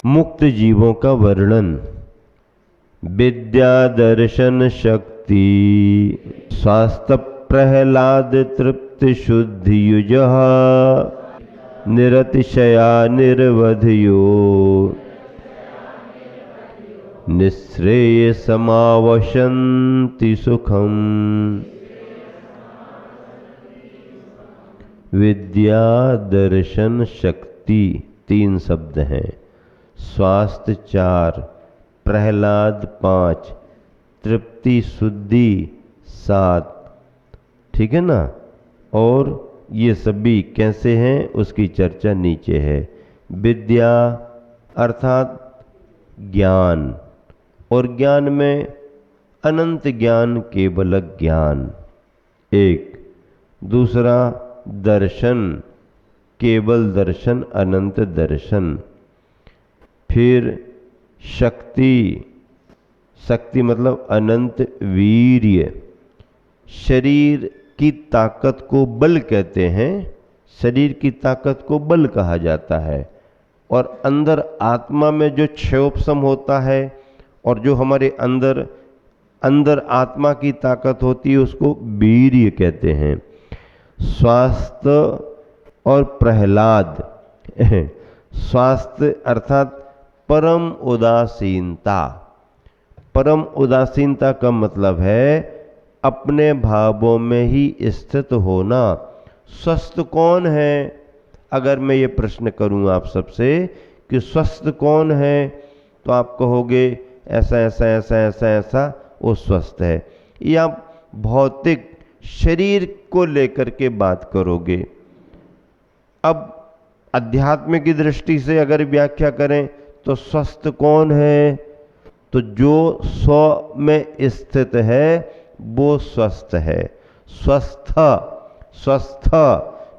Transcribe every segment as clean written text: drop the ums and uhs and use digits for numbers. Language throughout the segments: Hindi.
मुक्त जीवों का वर्णन। विद्या दर्शन शक्ति स्वास्थ्य प्रहलाद तृप्ति शुद्धि युज निरतिशया निर्वधयो निःश्रेय समावशन्ति सुखम। विद्या दर्शन शक्ति 3 शब्द हैं, स्वास्थ्य 4, प्रहलाद 5, तृप्ति शुद्धि 7। ठीक है ना। और ये सभी कैसे हैं उसकी चर्चा नीचे है। विद्या अर्थात ज्ञान, और ज्ञान में अनंत ज्ञान केवल ज्ञान एक। दूसरा दर्शन, केवल दर्शन अनंत दर्शन। फिर शक्ति, शक्ति मतलब अनंत वीर्य। शरीर की ताकत को बल कहते हैं, शरीर की ताकत को बल कहा जाता है। और अंदर आत्मा में जो क्षयोपशम होता है और जो हमारे अंदर आत्मा की ताकत होती है उसको वीर्य कहते हैं। स्वास्थ्य और प्रहलाद स्वास्थ्य अर्थात परम उदासीनता। परम उदासीनता का मतलब है अपने भावों में ही स्थित होना। स्वस्थ कौन है? अगर मैं ये प्रश्न करूं आप सबसे कि स्वस्थ कौन है, तो आप कहोगे ऐसा ऐसा ऐसा ऐसा ऐसा वो स्वस्थ है। या भौतिक शरीर को लेकर के बात करोगे। अब अध्यात्म की दृष्टि से अगर व्याख्या करें तो स्वस्थ कौन है, तो जो स्व में स्थित है वो स्वस्थ है। स्वस्थ स्वस्थ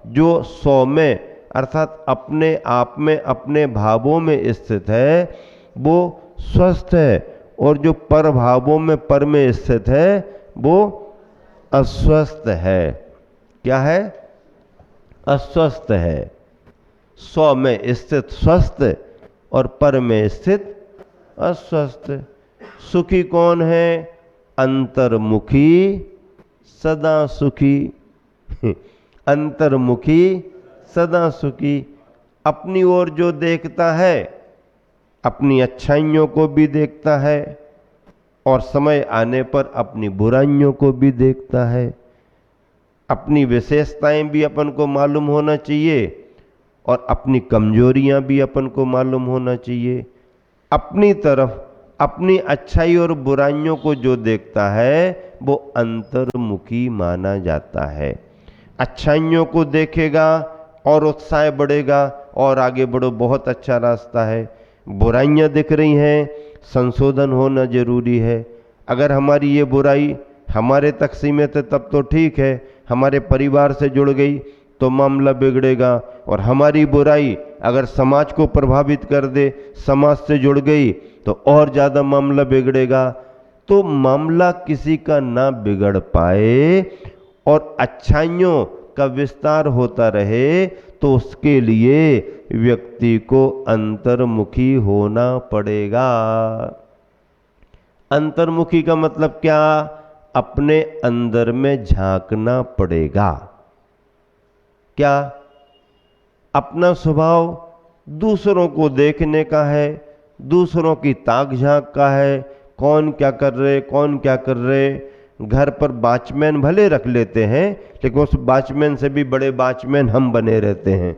जो स्व में अर्थात अपने आप में अपने भावों में स्थित है वो स्वस्थ है। और जो पर भावों में पर में स्थित है वो अस्वस्थ है। क्या है? अस्वस्थ है। स्व में स्थित स्वस्थ और पर में स्थित अस्वस्थ। सुखी कौन है? अंतर्मुखी सदा सुखी अंतर्मुखी सदा सुखी। अपनी ओर जो देखता है अपनी अच्छाइयों को भी देखता है और समय आने पर अपनी बुराइयों को भी देखता है। अपनी विशेषताएं भी अपन को मालूम होना चाहिए और अपनी कमजोरियां भी अपन को मालूम होना चाहिए। अपनी तरफ अपनी अच्छाई और बुराइयों को जो देखता है वो अंतर्मुखी माना जाता है। अच्छाइयों को देखेगा और उत्साह बढ़ेगा और आगे बढ़ो, बहुत अच्छा रास्ता है। बुराइयां दिख रही हैं, संशोधन होना जरूरी है। अगर हमारी ये बुराई हमारे तक सीमित है तब तो ठीक है, हमारे परिवार से जुड़ गई तो मामला बिगड़ेगा। और हमारी बुराई अगर समाज को प्रभावित कर दे, समाज से जुड़ गई तो और ज़्यादा मामला बिगड़ेगा। तो मामला किसी का ना बिगड़ पाए और अच्छाइयों का विस्तार होता रहे, तो उसके लिए व्यक्ति को अंतर्मुखी होना पड़ेगा। अंतर्मुखी का मतलब क्या? अपने अंदर में झांकना पड़ेगा। क्या? अपना स्वभाव दूसरों को देखने का है, दूसरों की ताक झांक का है। कौन क्या कर रहे, कौन क्या कर रहे। घर पर वॉचमैन भले रख लेते हैं लेकिन उस वॉचमैन से भी बड़े वॉचमैन हम बने रहते हैं।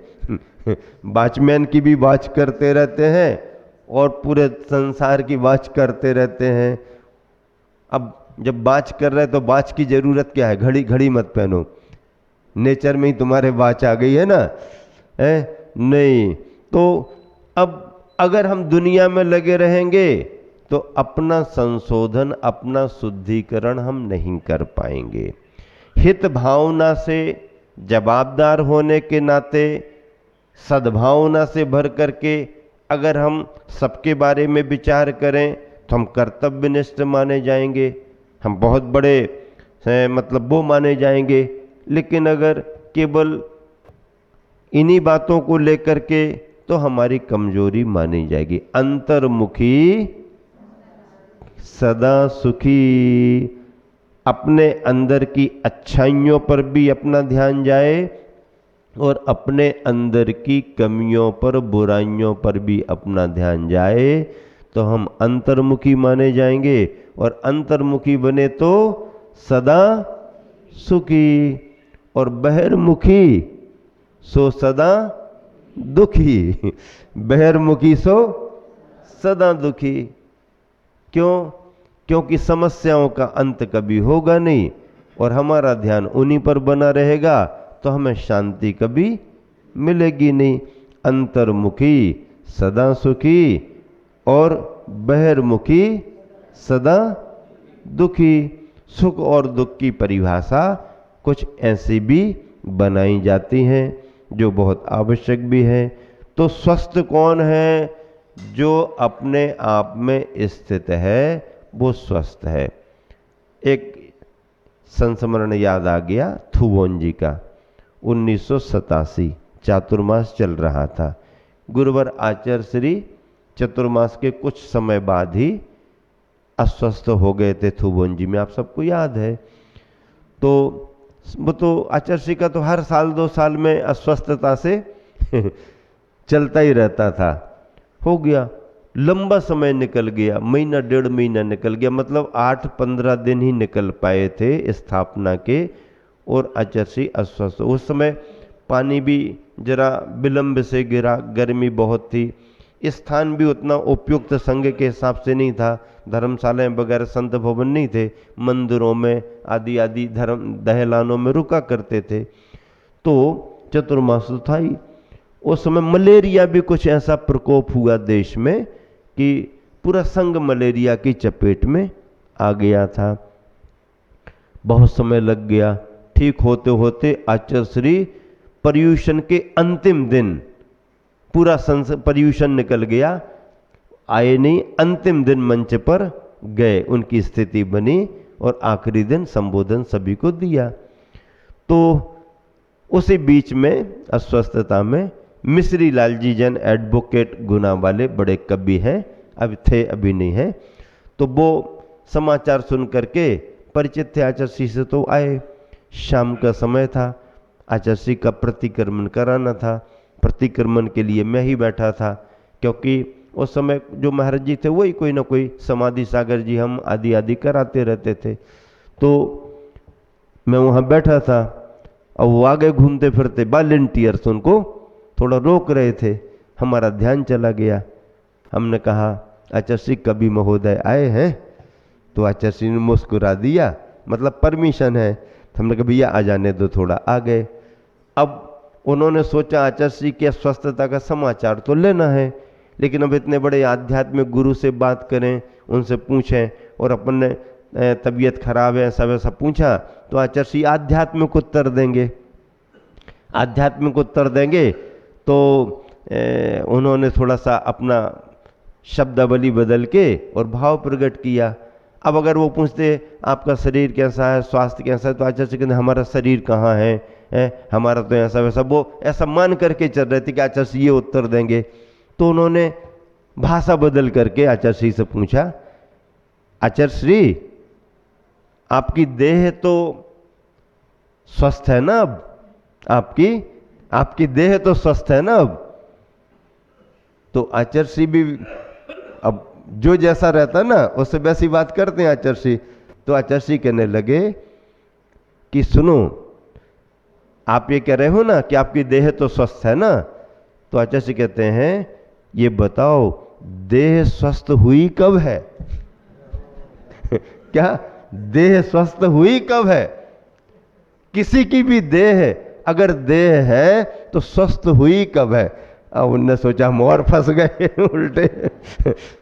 वॉचमैन की भी वॉच करते रहते हैं और पूरे संसार की वॉच करते रहते हैं। अब जब वॉच कर रहे तो वॉच की जरूरत क्या है? घड़ी घड़ी मत पहनो, नेचर में ही तुम्हारे वॉच आ गई है ना, है नहीं। तो अब अगर हम दुनिया में लगे रहेंगे तो अपना संशोधन, अपना शुद्धिकरण हम नहीं कर पाएंगे। हित भावना से, जवाबदार होने के नाते, सद्भावना से भर करके अगर हम सबके बारे में विचार करें तो हम कर्तव्यनिष्ठ माने जाएंगे, हम बहुत बड़े मतलब वो माने जाएंगे। लेकिन अगर केवल इन्हीं बातों को लेकर के तो हमारी कमजोरी मानी जाएगी। अंतर्मुखी सदा सुखी, अपने अंदर की अच्छाइयों पर भी अपना ध्यान जाए और अपने अंदर की कमियों पर, बुराइयों पर भी अपना ध्यान जाए, तो हम अंतर्मुखी माने जाएंगे। और अंतर्मुखी बने तो सदा सुखी, और बहिर्मुखी सो सदा दुखी। बहिर्मुखी सो सदा दुखी। क्यों? क्योंकि समस्याओं का अंत कभी होगा नहीं और हमारा ध्यान उन्हीं पर बना रहेगा, तो हमें शांति कभी मिलेगी नहीं। अंतर्मुखी सदा सुखी और बहिर्मुखी सदा दुखी। सुख और दुख की परिभाषा कुछ ऐसी भी बनाई जाती हैं जो बहुत आवश्यक भी है। तो स्वस्थ कौन है? जो अपने आप में स्थित है वो स्वस्थ है। एक संस्मरण याद आ गया थुबोन जी का। 1987 चातुर्मास चल रहा था। गुरुवर आचार्य श्री चतुर्मास के कुछ समय बाद ही अस्वस्थ हो गए थे थुबोन जी में, आप सबको याद है। तो वो तो आचार्य श्री का तो हर साल 2 साल में अस्वस्थता से चलता ही रहता था। हो गया, लंबा समय निकल गया, महीना 1.5 महीना निकल गया, मतलब 8-15 दिन ही निकल पाए थे स्थापना के, और आचार्य श्री अस्वस्थ। उस समय पानी भी जरा विलंब से गिरा, गर्मी बहुत थी, स्थान भी उतना उपयुक्त संघ के हिसाब से नहीं था, धर्मशालाएं वगैरह संत भवन नहीं थे, मंदिरों में आदि आदि धर्म दहलानों में रुका करते थे। तो चतुर्मास तो था ही। उस समय मलेरिया भी कुछ ऐसा प्रकोप हुआ देश में कि पूरा संघ मलेरिया की चपेट में आ गया था। बहुत समय लग गया। ठीक होते होते आचार्य श्री पर्यूषण के अंतिम दिन, पूरा पर्यूषण निकल गया, आए नहीं, अंतिम दिन मंच पर गए, उनकी स्थिति बनी और आखिरी दिन संबोधन सभी को दिया। तो उसी बीच में अस्वस्थता में मिश्री लाल जी जैन एडवोकेट गुना वाले बड़े कवि हैं, अब थे अभी नहीं है, तो वो समाचार सुन करके परिचित थे आचार्य श्री से, तो आए। शाम का समय था, आचार्य श्री का प्रतिक्रमण कराना था। प्रतिक्रमण के लिए मैं ही बैठा था, क्योंकि उस समय जो महाराज जी थे वही कोई ना कोई समाधि सागर जी हम आदि आदि कराते रहते थे। तो मैं वहाँ बैठा था और वो आगे घूमते फिरते वॉलंटियर्स उनको थोड़ा रोक रहे थे, हमारा ध्यान चला गया। हमने कहा आचार्य श्री कवि महोदय आए हैं, तो आचार्य श्री ने मुस्कुरा दिया, मतलब परमिशन है। तो हमने कहा भैया आ जाने दो, थोड़ा आ गए। अब उन्होंने सोचा आचार्य श्री की अस्वस्थता का समाचार तो लेना है, लेकिन अब इतने बड़े आध्यात्मिक गुरु से बात करें, उनसे पूछें, और अपन ने तबीयत खराब है ऐसा वैसा पूछा तो आचार्य श्री आध्यात्मिक उत्तर देंगे। आध्यात्मिक उत्तर देंगे तो उन्होंने थोड़ा सा अपना शब्दावली बदल के और भाव प्रकट किया। अब अगर वो पूछते आपका शरीर कैसा है, स्वास्थ्य कैसा है, तो आचार्य कहते हमारा शरीर कहाँ है, हमारा तो ऐसा वैसा, वो ऐसा मान करके चल रहे थे कि आचार्य श्री ये उत्तर देंगे। तो उन्होंने भाषा बदल करके आचार्य श्री से पूछा, आचार्य श्री आपकी देह तो स्वस्थ है ना अब, आपकी देह तो स्वस्थ है ना अब। तो आचार्य श्री भी अब जो जैसा रहता ना उससे वैसी बात करते हैं आचार्य श्री। तो आचार्य श्री कहने लगे कि सुनो, आप ये कह रहे हो ना कि आपकी देह तो स्वस्थ है ना, तो आचार्य श्री कहते हैं ये बताओ देह स्वस्थ हुई कब है? क्या देह स्वस्थ हुई कब है? किसी की भी देह अगर देह है तो स्वस्थ हुई कब है? अब उनने सोचा हम और फंस गए उल्टे।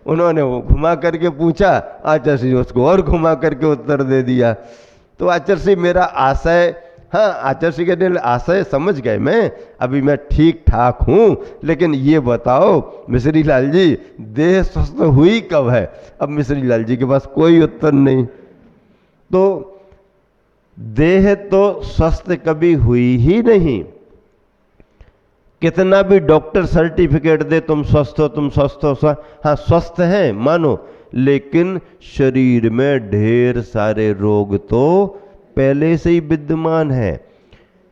उन्होंने वो घुमा करके पूछा, आचार्य श्री उसको और घुमा करके उत्तर दे दिया। तो आचार्य श्री मेरा आशय, हाँ आचार्य श्री के आशय समझ गए, मैं अभी मैं ठीक ठाक हूँ, लेकिन ये बताओ मिश्री लाल जी देह स्वस्थ हुई कब है? अब मिश्री लाल जी के पास कोई उत्तर नहीं। तो देह तो स्वस्थ कभी हुई ही नहीं, कितना भी डॉक्टर सर्टिफिकेट दे तुम स्वस्थ हो, तुम स्वस्थ हो, हाँ स्वस्थ हैं मानो, लेकिन शरीर में ढेर सारे रोग तो पहले से ही विद्यमान है।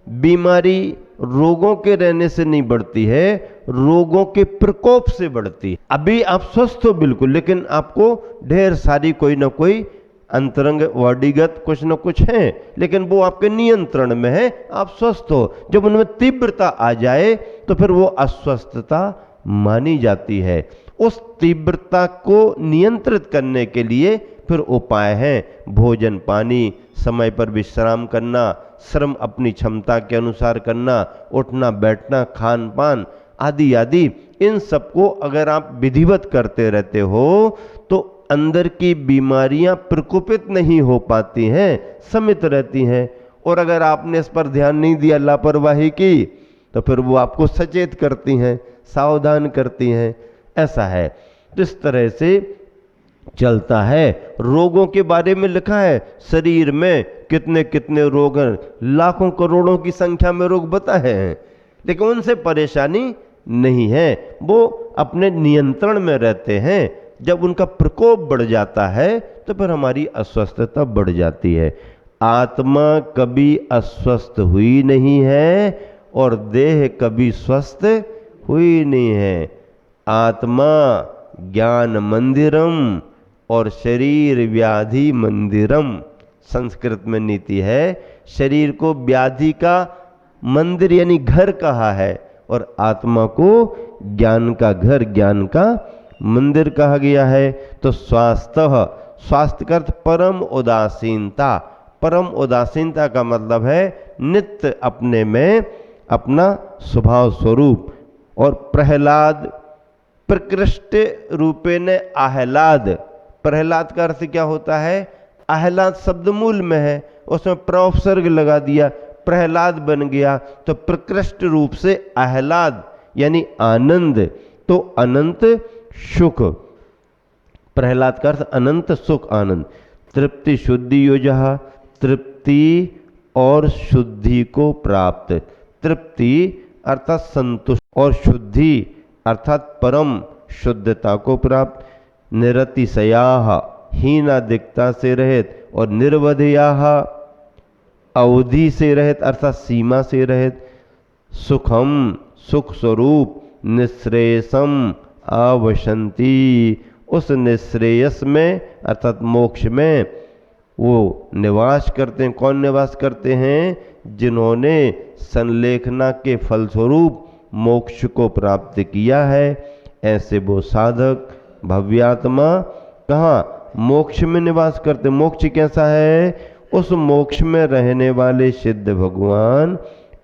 बीमारी रोगों के रहने से नहीं बढ़ती है, रोगों के प्रकोप से बढ़ती है। अभी आप स्वस्थ हो बिल्कुल, लेकिन आपको ढेर सारी कोई ना कोई अंतरंग वाडीगत कुछ न कुछ है, लेकिन वो आपके नियंत्रण में है, आप स्वस्थ हो। जब उनमें तीव्रता आ जाए तो फिर वो अस्वस्थता मानी जाती है। उस तीव्रता को नियंत्रित करने के लिए फिर उपाय हैं, भोजन पानी, समय पर विश्राम करना, श्रम अपनी क्षमता के अनुसार करना, उठना बैठना, खान पान आदि आदि। इन सबको अगर आप विधिवत करते रहते हो तो अंदर की बीमारियां प्रकोपित नहीं हो पाती हैं, समित रहती हैं। और अगर आपने इस पर ध्यान नहीं दिया, लापरवाही की, तो फिर वो आपको सचेत करती हैं, सावधान करती हैं। ऐसा है। तो इस तरह से चलता है। रोगों के बारे में लिखा है, शरीर में कितने कितने रोग हैं, लाखों करोड़ों की संख्या में रोग बताए हैं, लेकिन उनसे परेशानी नहीं है, वो अपने नियंत्रण में रहते हैं। जब उनका प्रकोप बढ़ जाता है तो फिर हमारी अस्वस्थता बढ़ जाती है। आत्मा कभी अस्वस्थ हुई नहीं है और देह कभी स्वस्थ हुई नहीं है। आत्मा ज्ञान मंदिरम और शरीर व्याधि मंदिरम, संस्कृत में नीति है। शरीर को व्याधि का मंदिर यानी घर कहा है और आत्मा को ज्ञान का घर, ज्ञान का मंदिर कहा गया है। तो स्वास्थ्य, स्वास्थ्य का अर्थ परम उदासीनता। परम उदासीनता का मतलब है नित्य अपने में अपना स्वभाव स्वरूप। और प्रहलाद प्रकृष्ट रूपे ने आह्लाद, प्रहलाद का अर्थ क्या होता है? आह्लाद शब्द मूल में है, उसमें प्रोपसर्ग लगा दिया, प्रहलाद बन गया। तो प्रकृष्ट रूप से आह्लाद यानी आनंद, तो अनंत सुख। प्रहलाद का अर्थ अनंत सुख आनंद। तृप्ति शुद्धि योजहा, तृप्ति और शुद्धि को प्राप्त। तृप्ति अर्थात संतुष्ट और शुद्धि अर्थात परम शुद्धता को प्राप्त। निरतिशयाः हीनादिकता से रहित और निर्वधयाः अवधि से रहित अर्थात सीमा से रहित। सुखम सुख स्वरूप, निश्रेयसम आवसंती उस निश्रेयस में अर्थात मोक्ष में वो निवास करते हैं। कौन निवास करते हैं? जिन्होंने संलेखना के फलस्वरूप मोक्ष को प्राप्त किया है। ऐसे वो साधक भव्यात्मा कहाँ? मोक्ष में निवास करते। मोक्ष कैसा है? उस मोक्ष में रहने वाले सिद्ध भगवान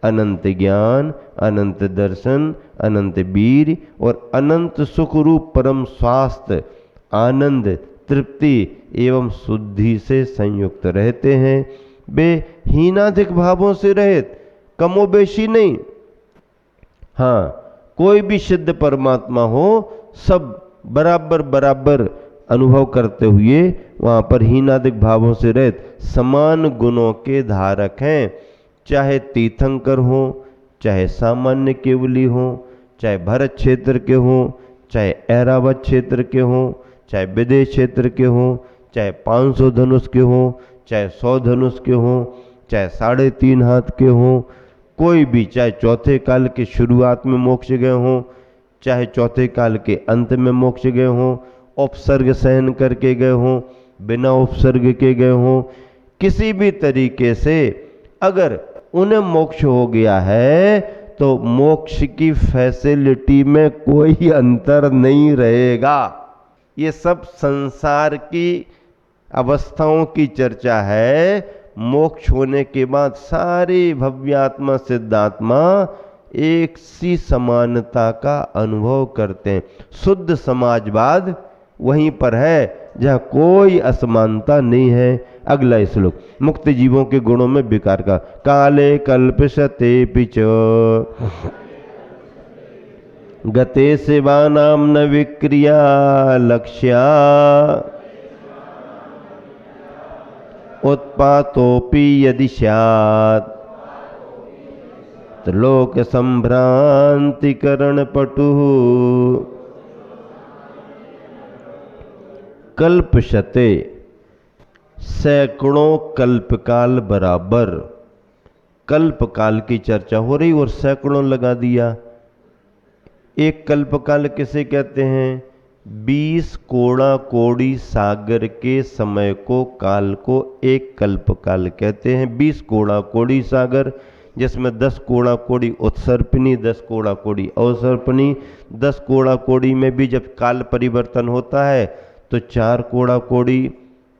अनंत ज्ञान, अनंत दर्शन, अनंत वीर और अनंत सुख रूप परम स्वास्थ्य, आनंद, तृप्ति एवं शुद्धि से संयुक्त रहते हैं। वे हीनाधिक भावों से रहित, कमोबेशी नहीं। हाँ, कोई भी सिद्ध परमात्मा हो, सब बराबर बराबर अनुभव करते हुए वहाँ पर हीनादिक भावों से रहित समान गुणों के धारक हैं। चाहे तीर्थंकर हो, चाहे सामान्य केवली हो, चाहे भरत क्षेत्र के हो, चाहे ऐरावत क्षेत्र के हो, चाहे विदेश क्षेत्र के हो, चाहे 500 धनुष के हो, चाहे 100 धनुष के हो, चाहे 3.5 हाथ के हो, कोई भी, चाहे चौथे काल के शुरुआत में मोक्ष गए हों, चाहे चौथे काल के अंत में मोक्ष गए हों, उपसर्ग सहन करके गए हों, बिना उपसर्ग के गए हों, किसी भी तरीके से अगर उन्हें मोक्ष हो गया है तो मोक्ष की फैसिलिटी में कोई अंतर नहीं रहेगा। ये सब संसार की अवस्थाओं की चर्चा है। मोक्ष होने के बाद सारे भव्यात्मा सिद्धात्मा एक सी समानता का अनुभव करते हैं। शुद्ध समाजवाद वहीं पर है जहाँ कोई असमानता नहीं है। अगला श्लोक, मुक्त जीवों के गुणों में विकार का। काले कल्पसते पिच गते सेवानाम न विक्रिया लक्ष्या उत्पातोपि यदि स्यात् त्रिलोक संभ्रांति करण पटु। कल्पशते सैकड़ों कल्पकाल बराबर। कल्पकाल की चर्चा हो रही और सैकड़ों लगा दिया। एक कल्पकाल किसे कहते हैं? 20 कोड़ा कोड़ी सागर के समय को, काल को एक कल्पकाल कहते हैं। 20 कोड़ा कोड़ी सागर, जिसमें 10 कोड़ा कोड़ी उत्सर्पिणी, 10 कोड़ा कोड़ी अवसर्पिणी। 10 कोड़ा कोड़ी में भी जब काल परिवर्तन होता है तो 4 कोड़ा कोड़ी,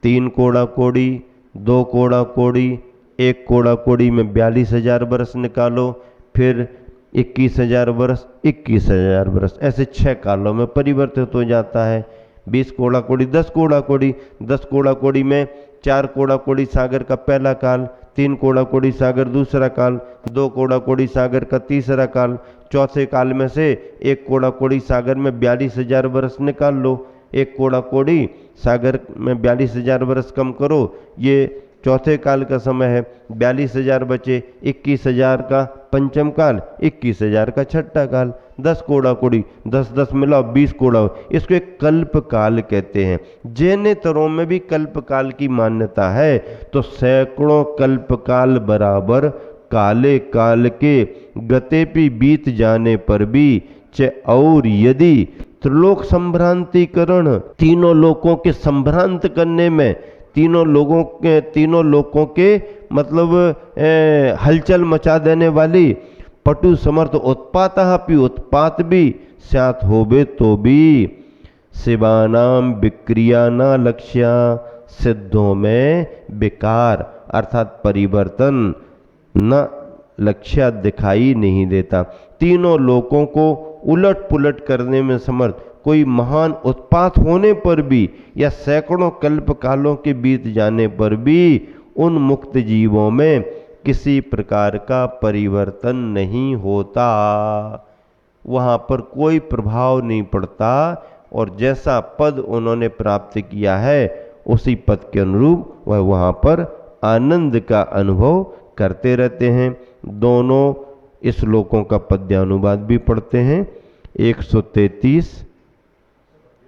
3 कोड़ा कोड़ी, 2 कोड़ा कोड़ी, 1 कोड़ा कोड़ी में 42,000 वर्ष निकालो, फिर 21,000 वर्ष, 21,000 वर्ष, ऐसे 6 कालों में परिवर्तित हो जाता है। 20 कोड़ा कोड़ी, 10 कोड़ा कोड़ी, 10 कोड़ा कोड़ी में 4 कोड़ा कोड़ी सागर का पहला काल, 3 कोड़ा कोड़ी सागर दूसरा काल, 2 कोड़ा कोड़ी सागर का तीसरा काल। चौथे काल में से 1 कोड़ा कोड़ी सागर में 42,000 वर्ष निकाल लो। 1 कोड़ा कोड़ी सागर में 42,000 वर्ष कम करो, ये चौथे काल का समय है। 42,000 बचे, 21,000 का पंचम काल, 21,000 का छठा काल। 10 कोड़ा कोड़ी, 10 10 मिलाओ 20 कोड़ा, इसको एक कल्प काल कहते हैं। जैनेतरों में भी कल्प काल की मान्यता है। तो सैकड़ों कल्प काल बराबर काले काल के गते बीत जाने पर भी और यदि त्रिलोक संभ्रांतिकरण, तीनों लोकों के संभ्रांत करने में, तीनों लोकों के मतलब हलचल मचा देने वाली, पटु समर्थ उत्पात अपि, उत्पात भी स्यात् होबे तो भी, शिवानाम विक्रिया न लक्ष्या, सिद्धों में विकार अर्थात परिवर्तन न लक्ष्य दिखाई नहीं देता। तीनों लोकों को उलट पुलट करने में समर्थ, कोई महान उत्पात होने पर भी या सैकड़ों कल्प कालों के बीत जाने पर भी उन मुक्त जीवों में किसी प्रकार का परिवर्तन नहीं होता, वहाँ पर कोई प्रभाव नहीं पड़ता और जैसा पद उन्होंने प्राप्त किया है उसी पद के अनुरूप वह वहाँ पर आनंद का अनुभव करते रहते हैं। दोनों इस श्लोकों का पद्यानुवाद भी पढ़ते हैं, 133,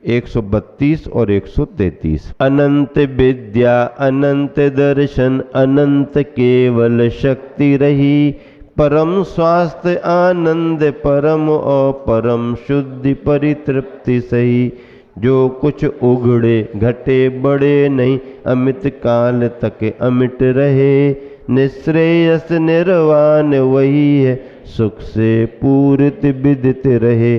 132 और 133। अनंत विद्या अनंत दर्शन अनंत केवल शक्ति रही, परम स्वास्थ्य आनंद परम और परम शुद्धि परितृप्ति सही। जो कुछ उघड़े घटे बड़े नहीं, अमित काल तक अमिट रहे, निश्रेयस निर्वाण वही है, सुख से पूरित विदित रहे।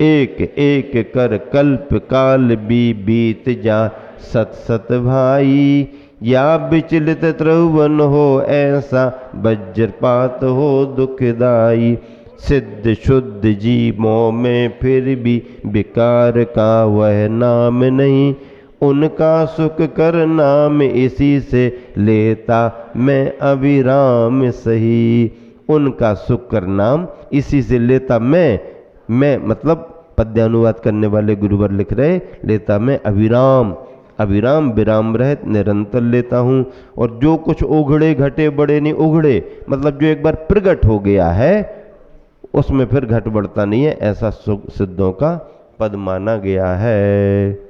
एक एक कर कल्प काल भी बीत जा, सत सत भाई, या विचलित त्रिभुवन हो ऐसा, वज्रपात हो दुखदाई। सिद्ध शुद्ध जीवों में फिर भी विकार का वह नाम नहीं, उनका सुख कर नाम इसी से लेता मैं अविराम सही। उनका सुख कर नाम इसी से लेता मैं मतलब पद्यानुवाद करने वाले गुरुवर लिख रहे, लेता मैं अविराम, अविराम विराम रहित निरंतर लेता हूँ। और जो कुछ उघड़े घटे बड़े नहीं, उघड़े मतलब जो एक बार प्रगट हो गया है उसमें फिर घट बढ़ता नहीं है, ऐसा सिद्धों का पद माना गया है।